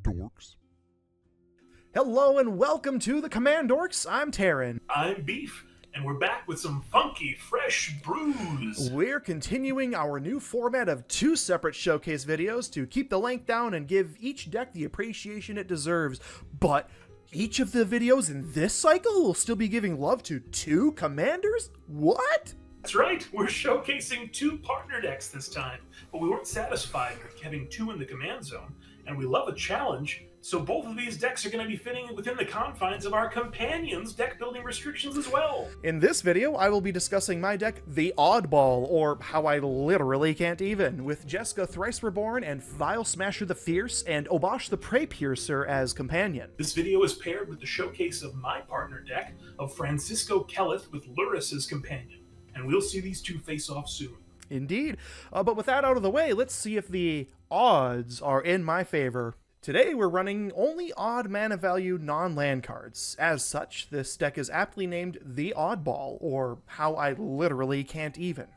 CommanDorks. Hello and welcome to the CommanDorks. I'm Tarren. I'm Beef, and we're back with some funky, fresh brews. We're continuing our new format of 2 separate showcase videos to keep the length down and give each deck the appreciation it deserves. But each of the videos in this cycle will still be giving love to 2 commanders? What? That's right, we're showcasing 2 partner decks this time, but we weren't satisfied with having 2 in the command zone, and we love a challenge, so both of these decks are going to be fitting within the confines of our companions' deck building restrictions as well. In this video, I will be discussing my deck, The Oddball, or How I Literally Can't Even, with Jeska Thrice Reborn and Vial Smasher the Fierce and Obosh the Preypiercer as companion. This video is paired with the showcase of my partner deck of Francisco Kelleth with Luris as companion, and we'll see these 2 face off soon. Indeed. But with that out of the way, let's see if the odds are in my favor. Today we're running only odd mana value non-land cards. As such, this deck is aptly named The Oddball, or How I Literally Can't Even.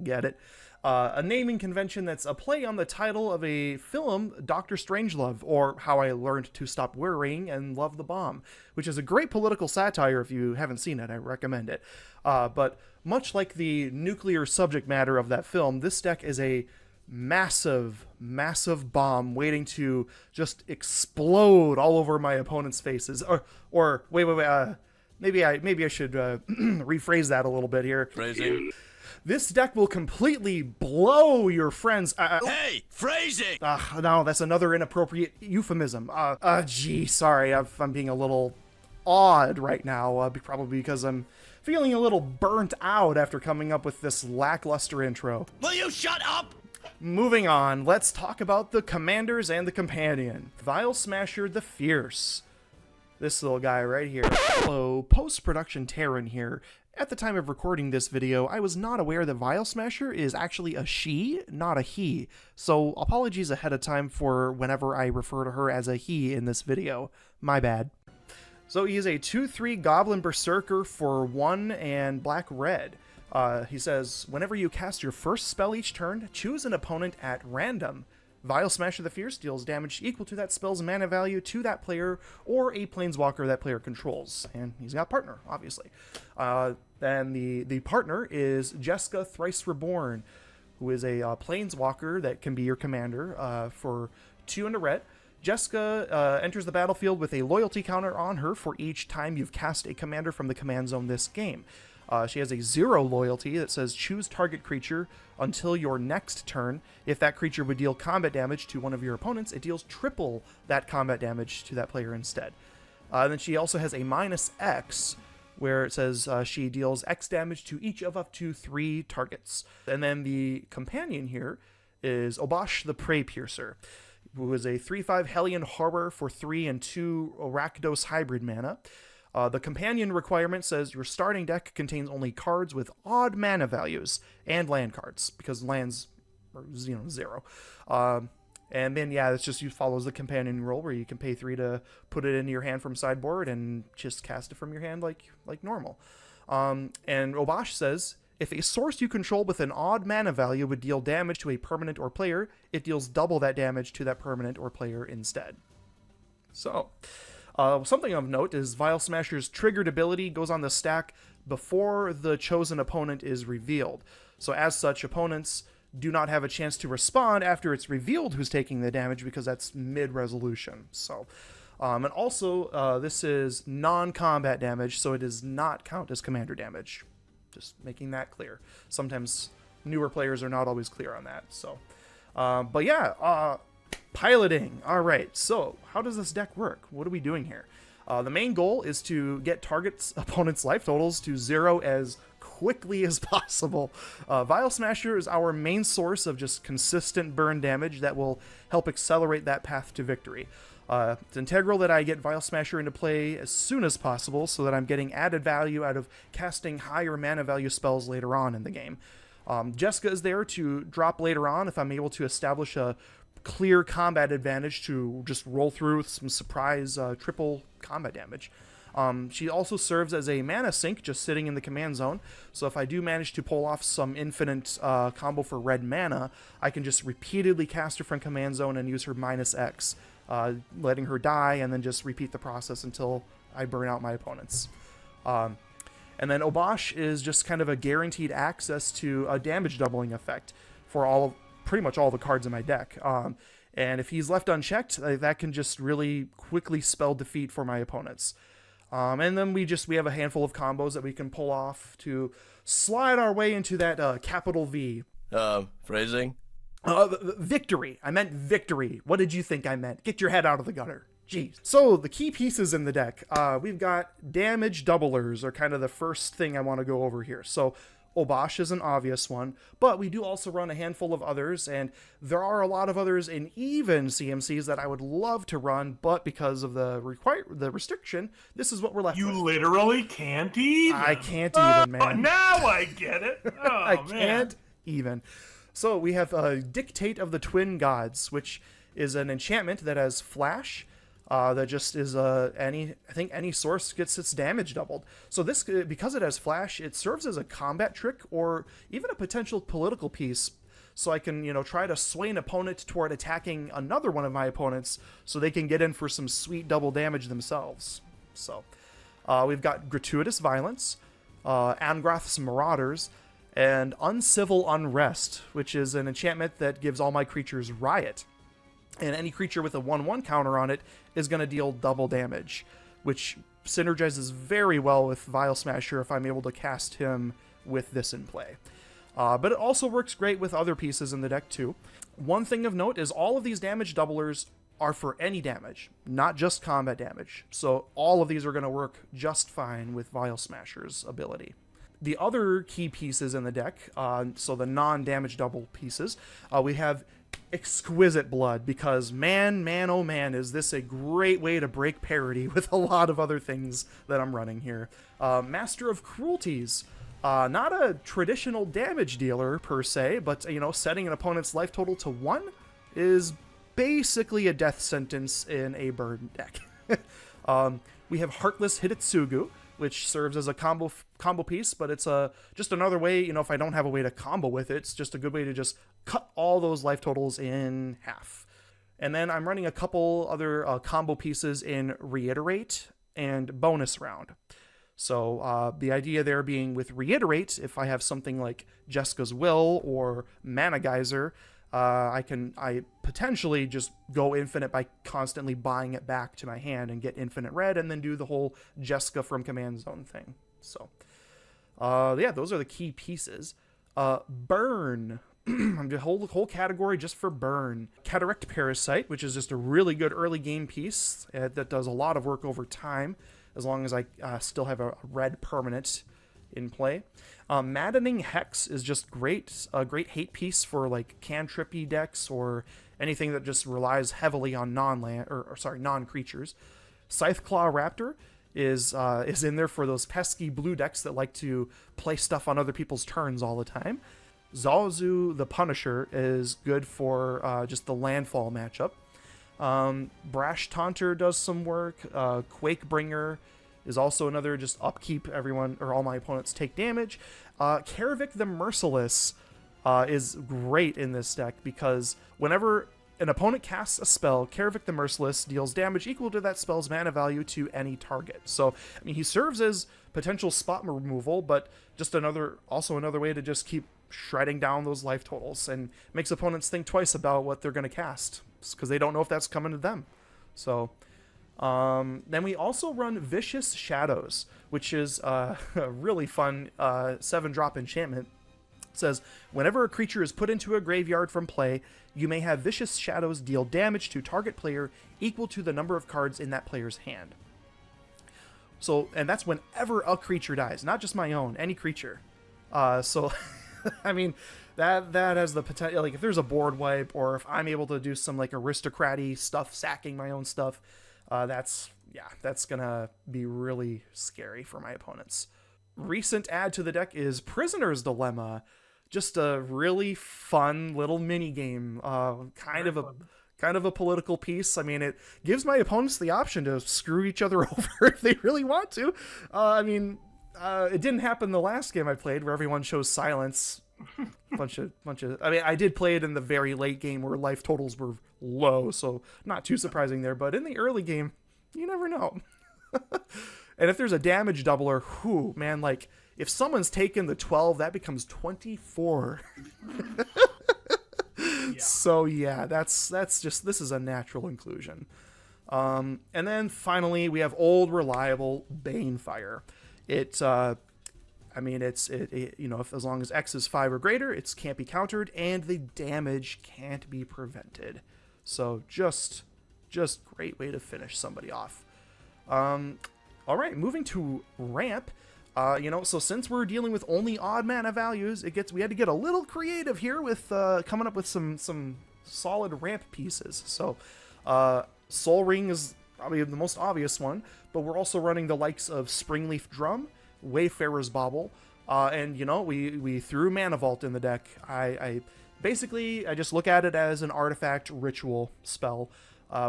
Get it? A naming convention that's a play on the title of a film, Dr. Strangelove, or How I Learned to Stop Worrying and Love the Bomb, which is a great political satire. If you haven't seen it, I recommend it. But much like the nuclear subject matter of that film, this deck is a massive bomb waiting to just explode all over my opponent's faces. Or wait, maybe I should rephrase that a little bit here. Phrasing. This deck will completely blow your friends. Hey, phrasing! No, that's another inappropriate euphemism. Gee, sorry, I'm being a little odd right now, probably because I'm feeling a little burnt out after coming up with this lackluster intro. Will you shut up? Moving on, let's talk about the commanders and the companion. Vial Smasher the Fierce. This little guy right here. Hello, post-production Tarren here. At the time of recording this video, I was not aware that Vial Smasher is actually a she, not a he. So apologies ahead of time for whenever I refer to her as a he in this video. My bad. So he is a 2/3 Goblin Berserker for 1 and black-red. He says, whenever you cast your first spell each turn, choose an opponent at random. Vial Smasher the Fierce deals damage equal to that spell's mana value to that player or a planeswalker that player controls. And he's got partner, obviously. Then the partner is Jeska Thrice Reborn, who is a planeswalker that can be your commander for 2 and a red. Jeska enters the battlefield with a loyalty counter on her for each time you've cast a commander from the command zone this game. She has a 0 loyalty that says choose target creature until your next turn. If that creature would deal combat damage to one of your opponents, it deals triple that combat damage to that player instead. Then she also has a -X, where it says she deals X damage to each of up to 3 targets. And then the companion here is Obosh the Preypiercer, who is a 3/5 Hellion Horror for 3 and 2 Rakdos hybrid mana. The companion requirement says your starting deck contains only cards with odd mana values and land cards, because lands are 0. And then, yeah, it's just follows the companion rule where you can pay 3 to put it into your hand from sideboard and just cast it from your hand like normal. And Obosh says, if a source you control with an odd mana value would deal damage to a permanent or player, it deals double that damage to that permanent or player instead. So something of note is Vial Smasher's triggered ability goes on the stack before the chosen opponent is revealed. So as such, opponents do not have a chance to respond after it's revealed who's taking the damage, because that's mid-resolution. So, and also, this is non-combat damage, so it does not count as commander damage. Just making that clear. Sometimes newer players are not always clear on that. So, but yeah, piloting. All right, so how does this deck work? What are we doing here? The main goal is to get target's opponent's life totals to 0 as quickly as possible. Vial Smasher is our main source of just consistent burn damage that will help accelerate that path to victory. It's integral that I get Vial Smasher into play as soon as possible so that I'm getting added value out of casting higher mana value spells later on in the game. Jeska is there to drop later on if I'm able to establish a clear combat advantage to just roll through with some surprise triple combat damage. She also serves as a mana sink, just sitting in the command zone. So if I do manage to pull off some infinite combo for red mana, I can just repeatedly cast her from command zone and use her -X, letting her die, and then just repeat the process until I burn out my opponents. And then Obosh is just kind of a guaranteed access to a damage doubling effect for pretty much all the cards in my deck. And if he's left unchecked, that can just really quickly spell defeat for my opponents. And then we have a handful of combos that we can pull off to slide our way into that capital V. Phrasing? Victory. I meant victory. What did you think I meant? Get your head out of the gutter. Jeez. So the key pieces in the deck, we've got damage doublers are kind of the first thing I want to go over here. So Obosh is an obvious one, but we do also run a handful of others, and there are a lot of others in even CMCs that I would love to run, but because of the restriction, this is what we're left with. You literally can't even. I can't even, man. Now I get it. Oh, I can't even. So we have Dictate of the Twin Gods, which is an enchantment that has flash. That just is I think any source gets its damage doubled. So this, because it has flash, it serves as a combat trick or even a potential political piece. So I can, try to sway an opponent toward attacking another one of my opponents so they can get in for some sweet double damage themselves. So we've got Gratuitous Violence, Angrath's Marauders, and Uncivil Unrest, which is an enchantment that gives all my creatures Riot. And any creature with a 1/1 counter on it is going to deal double damage, which synergizes very well with Vial Smasher if I'm able to cast him with this in play. But it also works great with other pieces in the deck too. One thing of note is all of these damage doublers are for any damage, not just combat damage. So all of these are going to work just fine with Vial Smasher's ability. The other key pieces in the deck, so the non-damage double pieces, we have Exquisite Blood, because man, oh man, is this a great way to break parity with a lot of other things that I'm running here. Master of Cruelties, not a traditional damage dealer per se, but setting an opponent's life total to 1 is basically a death sentence in a burn deck. We have Heartless Hidetsugu, which serves as a combo piece, but it's just another way, if I don't have a way to combo with it, it's just a good way to just cut all those life totals in half. And then I'm running a couple other combo pieces in Reiterate and Bonus Round. So the idea there being with Reiterate, if I have something like Jeska's Will or Mana Geyser, I potentially just go infinite by constantly buying it back to my hand and get infinite red, and then do the whole Jeska from command zone thing. So, yeah, those are the key pieces. Burn. The whole category just for burn. Cataract Parasite, which is just a really good early game piece that does a lot of work over time, as long as I still have a red permanent in play. Maddening Hex is just great, a great hate piece for like cantrippy decks or anything that just relies heavily on non-creatures. Scytheclaw Raptor is in there for those pesky blue decks that like to play stuff on other people's turns all the time. Zazu the Punisher is good for just the landfall matchup. Brash Taunter does some work. Quakebringer is also another just upkeep. Everyone or all my opponents take damage. Karavik the Merciless is great in this deck because whenever an opponent casts a spell, Karavik the Merciless deals damage equal to that spell's mana value to any target. So, I mean, he serves as potential spot removal, but just another way to just keep shredding down those life totals and makes opponents think twice about what they're going to cast because they don't know if that's coming to them. So, then we also run Vicious Shadows, which is a really fun 7-drop enchantment. It says, whenever a creature is put into a graveyard from play, you may have Vicious Shadows deal damage to target player equal to the number of cards in that player's hand. So, and that's whenever a creature dies, not just my own, any creature. So, I mean, that has the potential, like if there's a board wipe or if I'm able to do some like aristocrat-y stuff, sacking my own stuff, that's gonna be really scary for my opponents. Recent add to the deck is Prisoner's Dilemma. Just a really fun little mini game, kind of kind of a political piece. I mean, it gives my opponents the option to screw each other over if they really want to. It didn't happen the last game I played where everyone chose silence. bunch of. I mean, I did play it in the very late game where life totals were low, so not too surprising there. But in the early game, you never know. And if there's a damage doubler, whew, man, like if someone's taken the 12, that becomes 24. So yeah, that's just, this is a natural inclusion. And then finally we have old reliable Banefire. It you know, if as long as X is 5 or greater, it can't be countered and the damage can't be prevented. So just great way to finish somebody off. All right, moving to ramp. So since we're dealing with only odd mana values, we had to get a little creative here with coming up with some solid ramp pieces. So Soul Ring is probably the most obvious one, but we're also running the likes of Springleaf Drum, Wayfarer's Bauble, and we threw Mana Vault in the deck. I just look at it as an artifact ritual spell.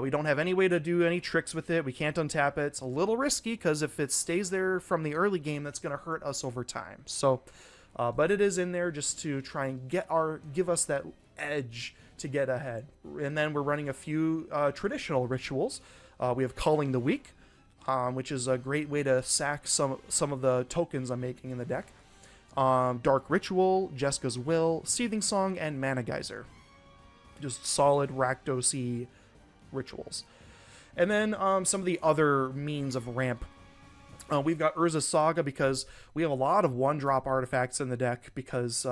We don't have any way to do any tricks with it. We can't untap it. It's a little risky because if it stays there from the early game, that's going to hurt us over time. So, but it is in there just to try and give us that edge to get ahead. And then we're running a few traditional rituals. We have Culling the Weak, which is a great way to sack some of the tokens I'm making in the deck. Dark Ritual, Jeska's Will, Seething Song, and Mana Geyser. Just solid Rakdos-y rituals. And then some of the other means of ramp. We've got Urza's Saga because we have a lot of one-drop artifacts in the deck because,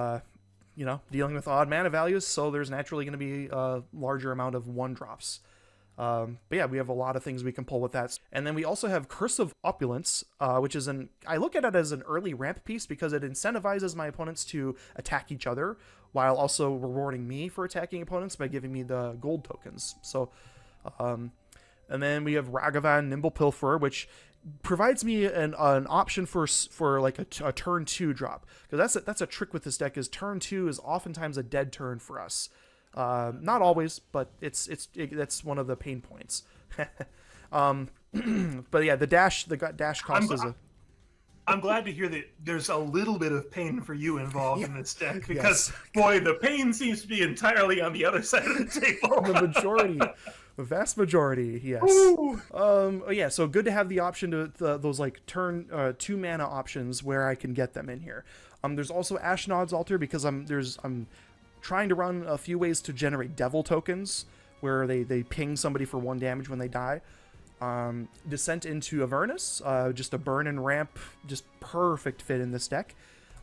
dealing with odd mana values, so there's naturally going to be a larger amount of one-drops. But yeah, we have a lot of things we can pull with that. And then we also have Curse of Opulence, which is I look at it as an early ramp piece because it incentivizes my opponents to attack each other while also rewarding me for attacking opponents by giving me the gold tokens. So, and then we have Ragavan Nimble Pilferer, which provides me an option for like a turn 2 drop, because that's a trick with this deck. Is turn 2 is oftentimes a dead turn for us. Not always, but that's one of the pain points. But yeah, the dash cost is a. I'm glad to hear that there's a little bit of pain for you involved in this deck, because boy, the pain seems to be entirely on the other side of the table. The vast majority, yes. Yeah, so good to have the option to those like turn 2 mana options where I can get them in here. There's also Ashnod's Altar because I'm trying to run a few ways to generate devil tokens where they ping somebody for 1 damage when they die. Descent into Avernus, just a burn and ramp, just perfect fit in this deck.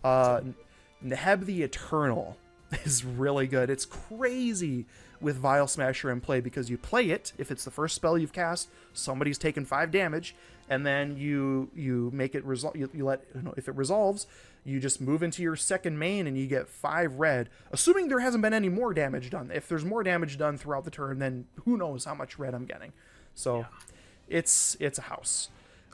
Neheb the Eternal is really good. It's crazy with Vial Smasher in play because you play it, if it's the first spell you've cast, somebody's taken 5 damage, and then you make it resolve. If it resolves, you just move into your second main and you get 5 red, assuming there hasn't been any more damage done. If there's more damage done throughout the turn, then who knows how much red I'm getting. So it's a house.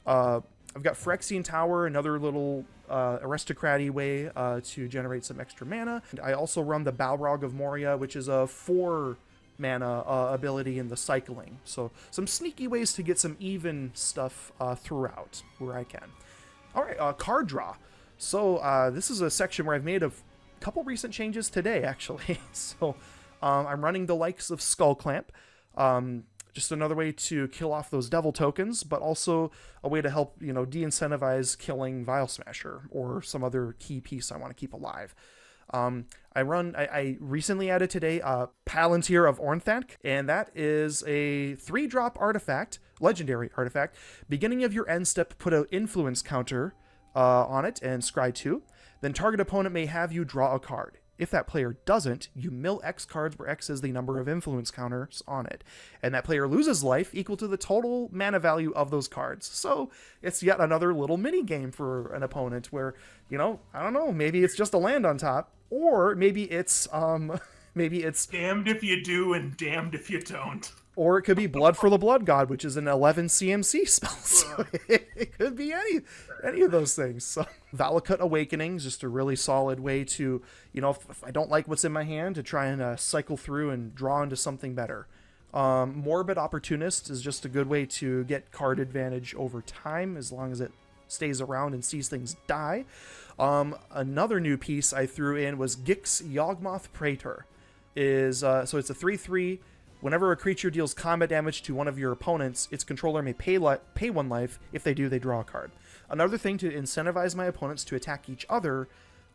I've got Phyrexian Tower, another little aristocrat-y way to generate some extra mana. And I also run the Balrog of Moria, which is a 4 mana ability in the cycling. So some sneaky ways to get some even stuff throughout where I can. All right, card draw. So this is a section where I've made a couple recent changes today, actually. So I'm running the likes of Skull Clamp. Just another way to kill off those devil tokens, but also a way to help, de-incentivize killing Vial Smasher or some other key piece I want to keep alive. I recently added today Palantir of Ornthanc, and that is a 3-drop artifact, legendary artifact. Beginning of your end step, put an influence counter on it and scry 2. Then target opponent may have you draw a card. If that player doesn't, you mill X cards where X is the number of influence counters on it. And that player loses life equal to the total mana value of those cards. So it's yet another little mini game for an opponent where, I don't know, maybe it's just a land on top, or maybe it's damned if you do and damned if you don't. Or it could be Blood for the Blood God, which is an 11 CMC spell. So it could be any of those things. So Valakut Awakening is just a really solid way to, if I don't like what's in my hand, to try and cycle through and draw into something better. Morbid Opportunist is just a good way to get card advantage over time, as long as it stays around and sees things die. Another new piece I threw in was Gix Yawgmoth Praetor. So it's a 3/3. Whenever a creature deals combat damage to one of your opponents, its controller may pay 1 life. If they do, they draw a card. Another thing to incentivize my opponents to attack each other,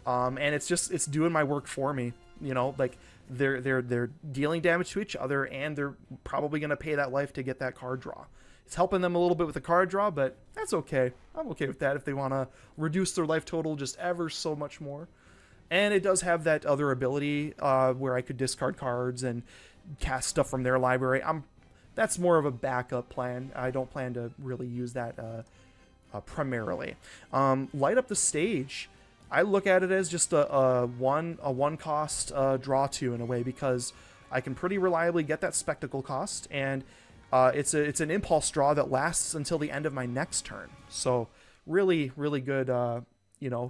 and it's doing my work for me. You know, like they're dealing damage to each other, and they're probably going to pay that life to get that card draw. It's helping them a little bit with the card draw, but that's okay. I'm okay with that if they want to reduce their life total just ever so much more. And it does have that other ability where I could discard cards and cast stuff from their library. That's more of a backup plan. I don't plan to really use that primarily. Light Up the Stage. I look at it as just a one cost draw to in a way, because I can pretty reliably get that spectacle cost, and it's an impulse draw that lasts until the end of my next turn. So really good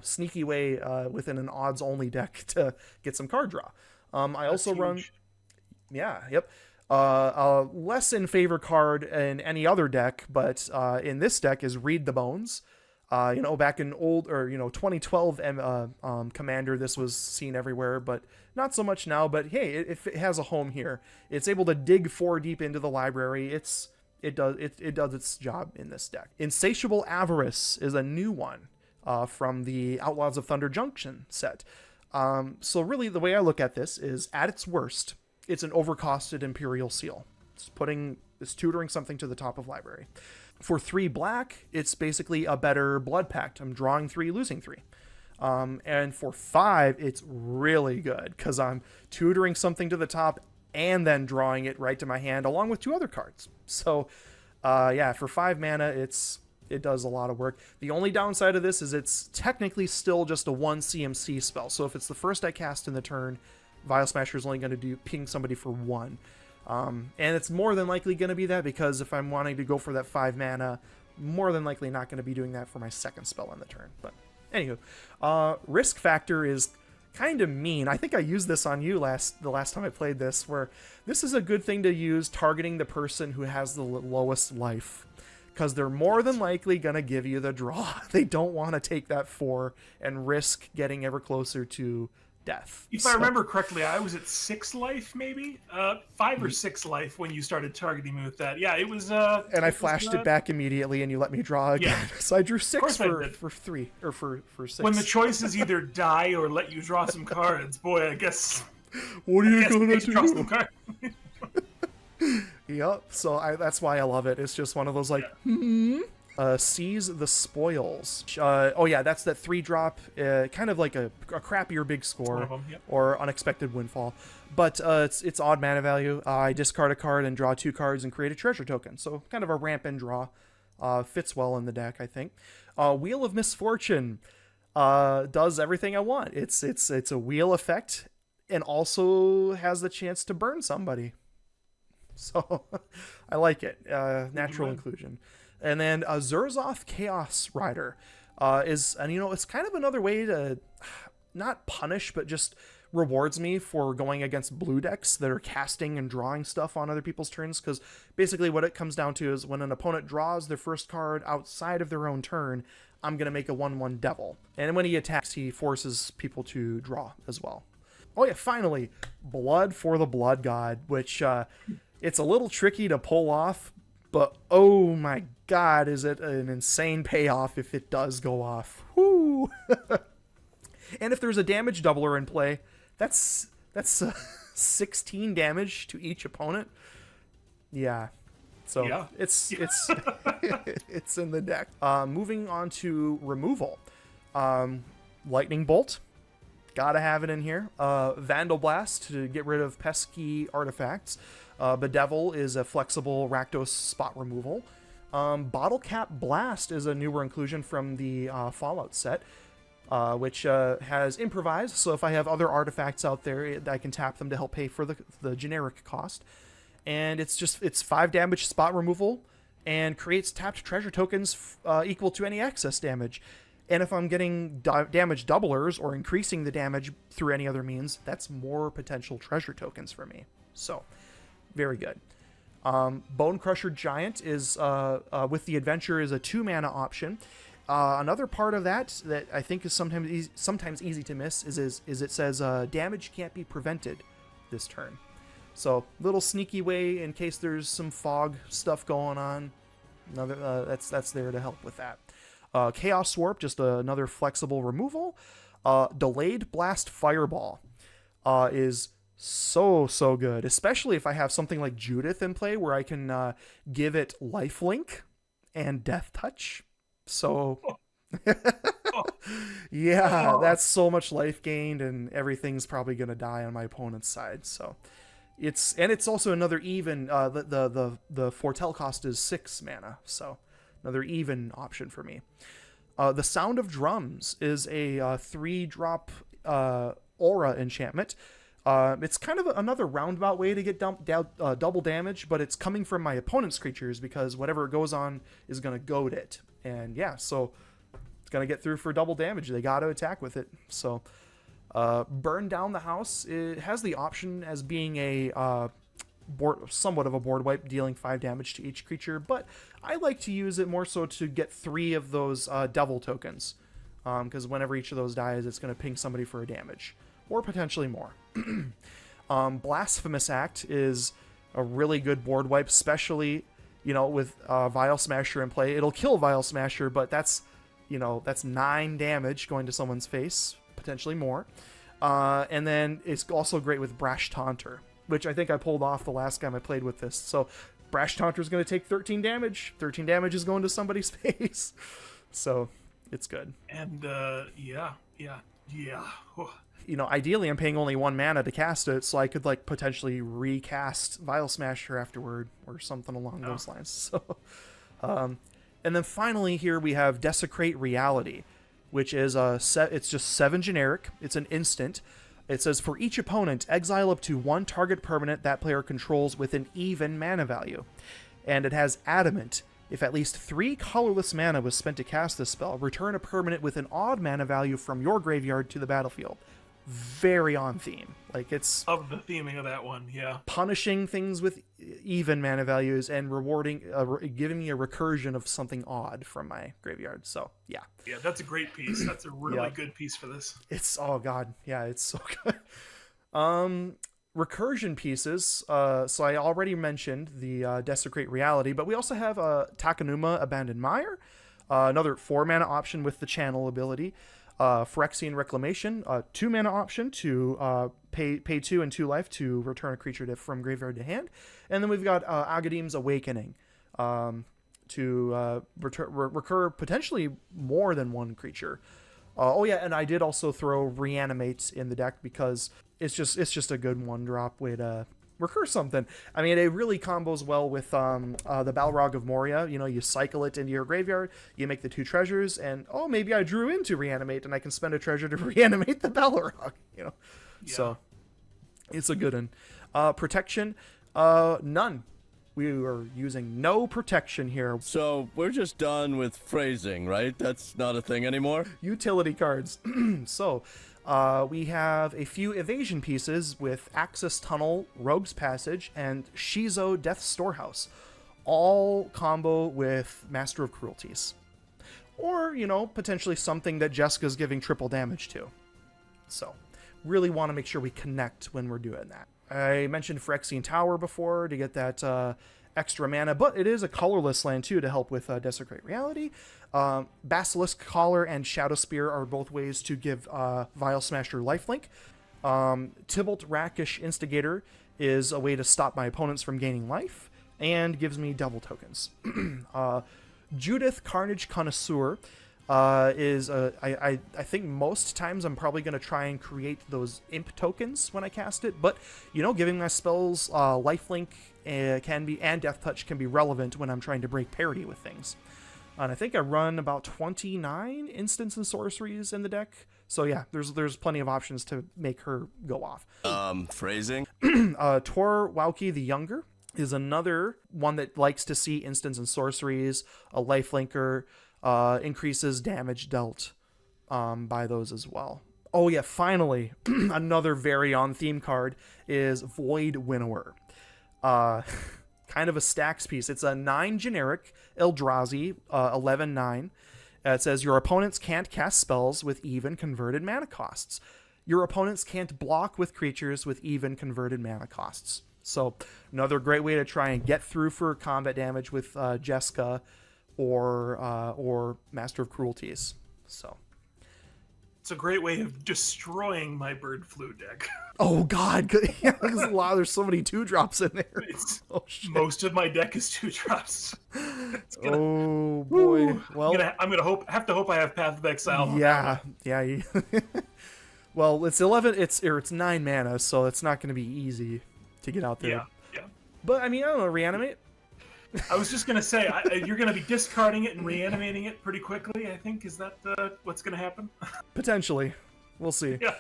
sneaky way within an odds only deck to get some card draw. I also run a less in favor card in any other deck, but in this deck is Read the Bones. Back in old 2012 Commander, this was seen everywhere, but not so much now. But hey, if it has a home here, it's able to dig 4 deep into the library. It does its job in this deck. Insatiable Avarice is a new one from the Outlaws of Thunder Junction set. So really, the way I look at this is, at its worst, it's an overcosted Imperial Seal. It's tutoring something to the top of library. For 3 black, it's basically a better Blood Pact. I'm drawing 3, losing 3. And for 5, it's really good, because I'm tutoring something to the top and then drawing it right to my hand, along with 2 other cards. So, for 5 mana, it does a lot of work. The only downside of this is it's technically still just a 1 CMC spell. So if it's the first I cast in the turn, Vial Smasher is only going to ping somebody for 1. And it's more than likely going to be that, because if I'm wanting to go for that 5 mana, more than likely not going to be doing that for my second spell on the turn. But anywho, Risk Factor is kind of mean. I think I used this on you the last time I played this, where this is a good thing to use targeting the person who has the lowest life, because they're more than likely going to give you the draw. They don't want to take that 4 and risk getting ever closer to death. If I remember correctly, I was at 6 life, maybe 5 or 6 life when you started targeting me with that. Yeah, it was. And I flashed it back immediately, and you let me draw again. Yeah. So I drew 6 for 3 or for 6. When the choice is either die or let you draw some cards, boy, I guess. What are you gonna do? Yep. So that's why I love it. It's just one of those Seize the Spoils. That's that 3-drop, kind of like a crappier big score, or Unexpected Windfall. But it's odd mana value. I discard a card and draw 2 cards and create a treasure token. So kind of a ramp and draw. Fits well in the deck, I think. Wheel of Misfortune does everything I want. It's a wheel effect, and also has the chance to burn somebody. So I like it. Natural inclusion. And then Zurzoth Chaos Rider it's kind of another way to not punish, but just rewards me for going against blue decks that are casting and drawing stuff on other people's turns. Because basically what it comes down to is, when an opponent draws their first card outside of their own turn, I'm going to make a 1/1 Devil. And when he attacks, he forces people to draw as well. Oh yeah, finally, Blood for the Blood God, which it's a little tricky to pull off, but oh my god, is it an insane payoff if it does go off. Whoo! And if there's a damage doubler in play, that's 16 damage to each opponent. Yeah. So yeah. It's it's in the deck. Moving on to removal. Lightning Bolt. Gotta have it in here. Vandal Blast to get rid of pesky artifacts. Bedevil is a flexible Rakdos spot removal. Bottle Cap Blast is a newer inclusion from the Fallout set, which has Improvise. So if I have other artifacts out there, I can tap them to help pay for the generic cost. And it's 5 damage spot removal, and creates tapped treasure tokens equal to any excess damage. And if I'm getting damage doublers or increasing the damage through any other means, that's more potential treasure tokens for me. So, very good. Bone Crusher Giant is with the adventure is a 2 mana option. Another part of that I think is sometimes easy to miss is it says damage can't be prevented this turn. So little sneaky way in case there's some fog stuff going on. Another that's there to help with that. Chaos Warp, just another flexible removal. Delayed Blast Fireball is so good, especially if I have something like Judith in play where I can give it lifelink and death touch. So yeah, that's so much life gained, and everything's probably gonna die on my opponent's side. So it's also another even. The foretell cost is 6 mana, so another even option for me. The Sound of Drums is a 3-drop aura enchantment. It's kind of another roundabout way to get double damage, but it's coming from my opponent's creatures because whatever it goes on is going to goad it. And yeah, so it's going to get through for double damage. They got to attack with it. So Burn Down the House, it has the option as being a somewhat of a board wipe, dealing 5 damage to each creature, but I like to use it more so to get 3 of those devil tokens, because whenever each of those dies, it's going to ping somebody for a damage, or potentially more. Blasphemous Act is a really good board wipe, especially, with Vial Smasher in play. It'll kill Vial Smasher, but that's 9 damage going to someone's face, potentially more. And then it's also great with Brash Taunter, which I think I pulled off the last game I played with this. So Brash Taunter is going to take 13 damage. 13 damage is going to somebody's face. So it's good. And yeah. Ideally I'm paying only 1 mana to cast it, so I could potentially recast Vial Smasher afterward or something along those lines. So, and then finally here we have Desecrate Reality, which is it's just 7 generic. It's an instant. It says, for each opponent, exile up to 1 target permanent that player controls with an even mana value. And it has Adamant. If at least 3 colorless mana was spent to cast this spell, return a permanent with an odd mana value from your graveyard to the battlefield. Very on theme. It's of the theming of that one, yeah. Punishing things with even mana values and rewarding, giving me a recursion of something odd from my graveyard. So yeah. Yeah, that's a great piece. That's a really good piece for this. It's it's so good. Recursion pieces. So I already mentioned the Desecrate Reality, but we also have Takenuma Abandoned Mire, another 4 mana option with the channel ability. Phyrexian Reclamation, 2 mana option to pay 2 and 2 life to return a creature from graveyard to hand. And then we've got Agadim's Awakening to recur potentially more than 1 creature. And I did also throw Reanimate in the deck because it's just a good 1-drop way to recur something. I mean, it really combos well with the Balrog of Moria. You cycle it into your graveyard, you make the 2 treasures, and maybe I drew into Reanimate and I can spend a treasure to reanimate the Balrog. Yeah. So it's a good one. Protection, none. We are using no protection here. So we're just done with phrasing, right? That's not a thing anymore? Utility cards. So we have a few evasion pieces with Axis Tunnel, Rogue's Passage, and Shizo Death Storehouse. All combo with Master of Cruelties. Or, potentially something that Jeska's giving triple damage to. So, really want to make sure we connect when we're doing that. I mentioned Phyrexian Tower before to get that extra mana, but it is a colorless land too to help with Desecrate Reality. Basilisk Collar and Shadow Spear are both ways to give Vial Smasher lifelink. Tybalt Rakish Instigator is a way to stop my opponents from gaining life and gives me double tokens. Judith Carnage Connoisseur is I think most times I'm probably going to try and create those imp tokens when I cast it, but giving my spells lifelink can be, and death touch can be relevant when I'm trying to break parity with things. And I think I run about 29 instants and sorceries in the deck, so yeah, there's plenty of options to make her go off. Phrasing. Tor Wauki the Younger is another one that likes to see instants and sorceries, a lifelinker. Increases damage dealt by those as well. Oh yeah, finally, another very on-theme card is Void Winnower. kind of a stacks piece. It's a 9 generic Eldrazi, 11/9. It says your opponents can't cast spells with even converted mana costs. Your opponents can't block with creatures with even converted mana costs. So another great way to try and get through for combat damage with Jeska or Master of Cruelties. So it's a great way of destroying my Bird Flu deck. Oh God, yeah, there's so many 2-drops in there. Most of my deck is 2-drops. Oh boy. Well, I'm gonna have to hope I have Path of Exile. Yeah. Well, it's 11. It's 9 mana, so it's not going to be easy to get out there. Yeah. But I mean, I don't know. Reanimate. I was just gonna say you're gonna be discarding it and reanimating it pretty quickly. I think is that what's gonna happen? Potentially, we'll see. Yeah.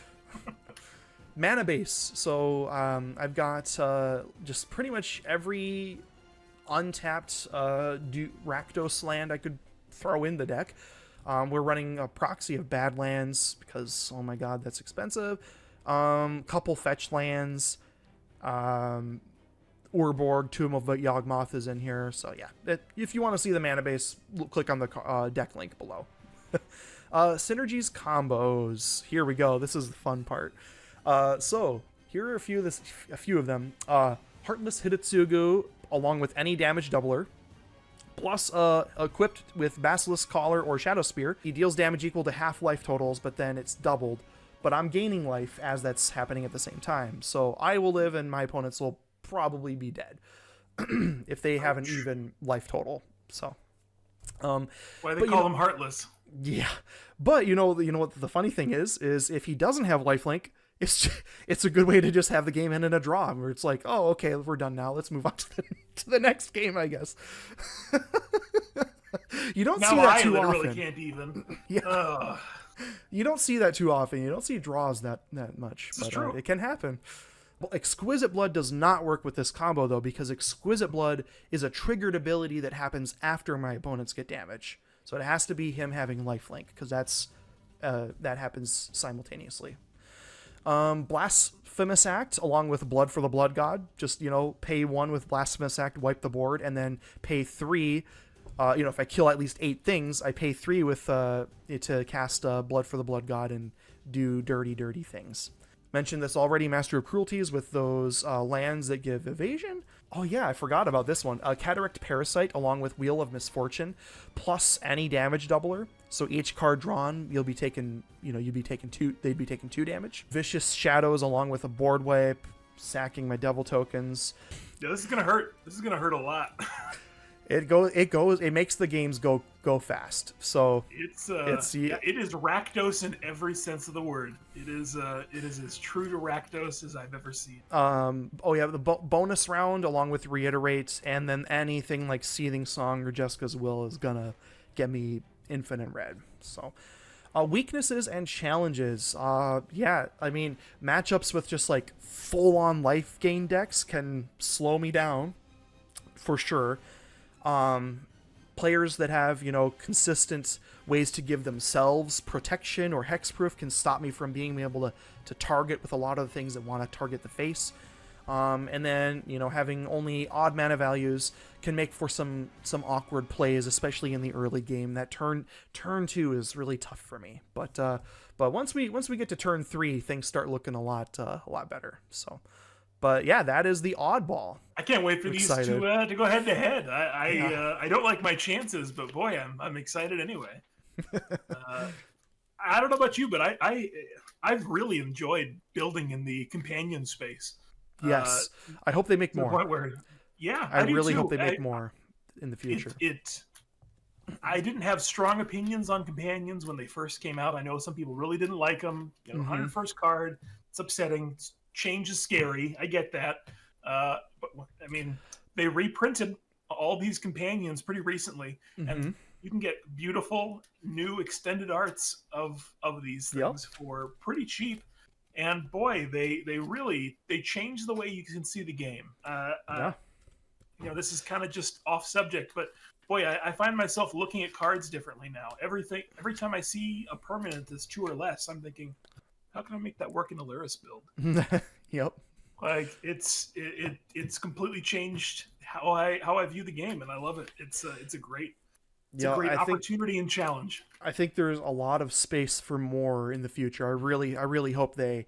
Mana base. So I've got just pretty much every untapped Rakdos land I could throw in the deck. We're running a proxy of Badlands because, oh my god, that's expensive. Couple fetch lands. Urborg, Tomb of Yawgmoth is in here. So yeah, if you want to see the mana base, click on the deck link below. Synergies combos. Here we go. This is the fun part. So here are a few of them. Heartless Hidetsugu, along with any damage doubler. Plus, equipped with Basilisk Collar or Shadow Spear, he deals damage equal to half life totals, but then it's doubled. But I'm gaining life as that's happening at the same time. So I will live and my opponents will probably be dead if they have an even life total. So, why they call him Heartless? Yeah, but you know what the funny thing is if he doesn't have lifelink, it's a good way to just have the game end in a draw where it's like, oh, okay, we're done now. Let's move on to the next game, I guess. You don't see that too often. Really can't even. Yeah. You don't see that too often. You don't see draws that much. But true. It can happen. Well, Exquisite Blood does not work with this combo, though, because Exquisite Blood is a triggered ability that happens after my opponents get damage. So it has to be him having lifelink, because that happens simultaneously. Blasphemous Act, along with Blood for the Blood God. Just, pay 1 with Blasphemous Act, wipe the board, and then pay 3. If I kill at least 8 things, I pay 3 with to cast Blood for the Blood God and do dirty things. Mentioned this already, Master of Cruelties with those lands that give evasion. Oh yeah, I forgot about this one. Cataract Parasite along with Wheel of Misfortune, plus any damage doubler. So each card drawn, they'd be taking 2 damage. Vicious Shadows along with a board wipe, sacking my devil tokens. Yeah, this is gonna hurt. This is gonna hurt a lot. It makes the games go fast. So it is Rakdos in every sense of the word. It is as true to Rakdos as I've ever seen. The bonus round along with Reiterate, and then anything like Seething Song or Jeska's Will is gonna get me infinite red. So weaknesses and challenges. Matchups with just like full on life gain decks can slow me down for sure. Players that have, consistent ways to give themselves protection or hexproof can stop me from being able to target with a lot of the things that want to target the face. And then, having only odd mana values can make for some awkward plays, especially in the early game. That turn 2 is really tough for me. But once we get to turn 3, things start looking a lot better. So. But yeah, that is the oddball. I can't wait for these to go head to head. I don't like my chances, but boy, I'm excited anyway. I don't know about you, but I've really enjoyed building in the companion space. Yes, I hope they make more. The point where, I really hope they make more in the future. I didn't have strong opinions on companions when they first came out. I know some people really didn't like them. 101st card, it's upsetting. Change is scary. I get that. But I mean, they reprinted all these companions pretty recently, and you can get beautiful new extended arts of these things for pretty cheap. And boy, they changed the way you can see the game. This is kind of just off subject, but boy, I find myself looking at cards differently now. Every time I see a permanent that's 2 or less, I'm thinking, how can I make that work in a Lyris build? Yep. Like it's completely changed how I view the game, and I love it. It's a great Yeah, great opportunity and challenge. I think there's a lot of space for more in the future. I really hope they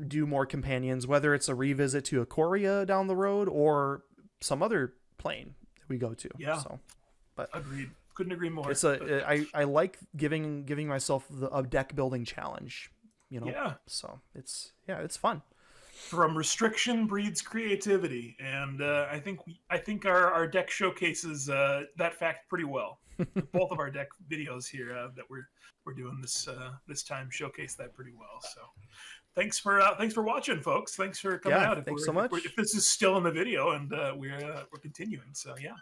do more companions, whether it's a revisit to Ikoria down the road or some other plane that we go to. Yeah. So, but Agreed. Couldn't agree more. it's I like giving myself a deck building challenge. Yeah. So it's fun. From restriction breeds creativity, and I think our deck showcases that fact pretty well. Both of our deck videos here that we're doing this time showcase that pretty well. So thanks for watching, folks. Thanks for coming out. Thanks so much. If this is still in the video, and we're continuing, so yeah.